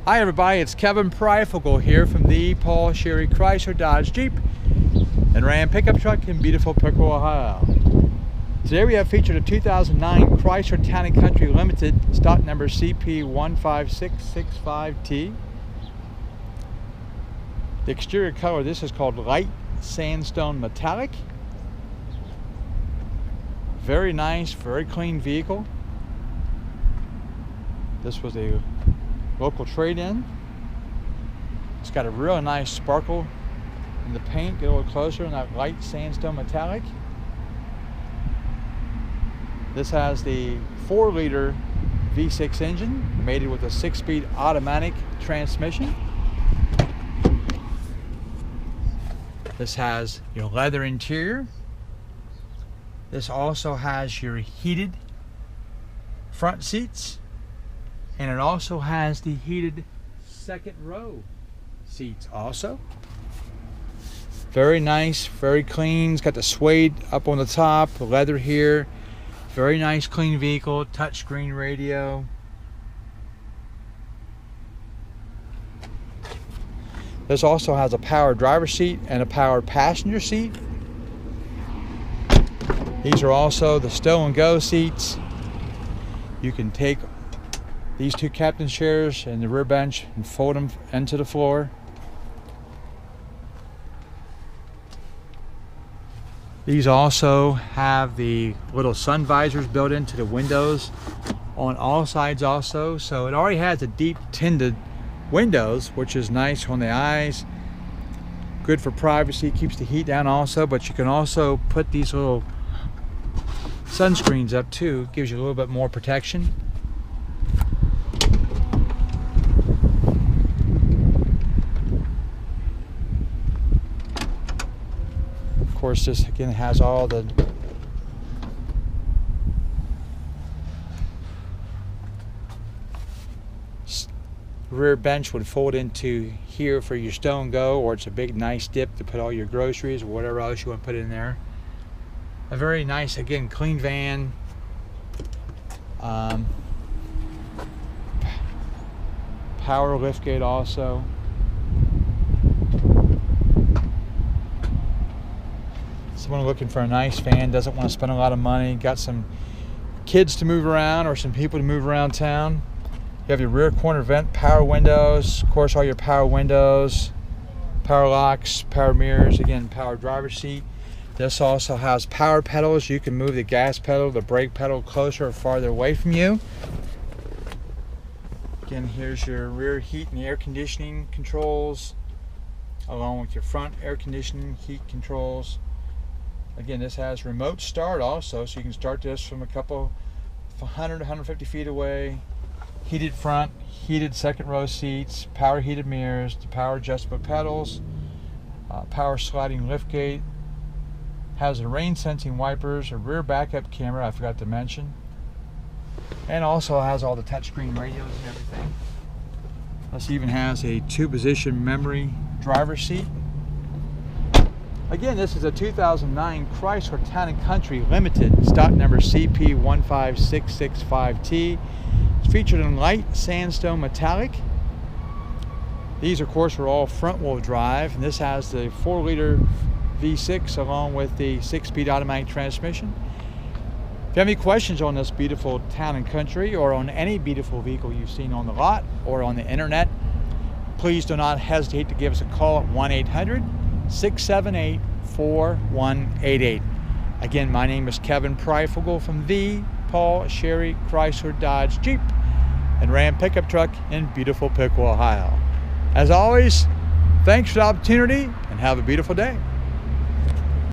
Hi everybody, it's Kevin Pryfogle here from the Paul Sherry Chrysler Dodge Jeep and Ram pickup truck in beautiful Piqua, Ohio. Today we have featured a 2009 Chrysler Town & Country Limited, stock number CP15665T. The exterior color of this is called light sandstone metallic. Very nice, very clean vehicle. This was a local trade-in. It's got a real nice sparkle in the paint. Get a little closer in that light sandstone metallic. This has the 4-liter V6 engine mated with a 6-speed automatic transmission. This has your leather interior. This also has your heated front seats. And it also has the heated second row seats also. Very nice, very clean. It's got the suede up on the top, the leather here. Very nice, clean vehicle, touchscreen radio. This also has a power driver's seat and a power passenger seat. These are also the stow and go seats. You can take these two captain's chairs and the rear bench and fold them into the floor. These also have the little sun visors built into the windows on all sides also. So it already has a deep tinted windows, which is nice on the eyes. Good for privacy, keeps the heat down also, but you can also put these little sunscreens up too. Gives you a little bit more protection. Of course, this again has all the rear bench would fold into here for your stow and go, or it's a big nice dip to put all your groceries or whatever else you want to put in there. A very nice, again, clean van. Power liftgate also. Someone looking for a nice van, doesn't want to spend a lot of money, got some kids to move around or some people to move around town. You have your rear corner vent, power windows, of course all your power windows, power locks, power mirrors, again power driver's seat. This also has power pedals. You can move the gas pedal, the brake pedal closer or farther away from you. Again, here's your rear heat and air conditioning controls, along with your front air conditioning heat controls. Again, this has remote start also, so you can start this from a couple 150 feet away. Heated front, heated second row seats, power heated mirrors, the power adjustable pedals, power sliding liftgate. Has a rain sensing wipers, a rear backup camera I forgot to mention, and also has all the touchscreen radios and everything. This even has a 2-position memory driver's seat. Again, this is a 2009 Chrysler Town & Country Limited, stock number CP15665T. It's featured in light sandstone metallic. These, of course, are all front-wheel drive, and this has the 4-liter V6 along with the 6-speed automatic transmission. If you have any questions on this beautiful Town & Country or on any beautiful vehicle you've seen on the lot or on the internet, please do not hesitate to give us a call at 1-800-678-4188. Again, my name is Kevin Pryfogle from the Paul Sherry Chrysler Dodge Jeep and Ram pickup truck in beautiful Piqua, Ohio. As always, thanks for the opportunity and have a beautiful day.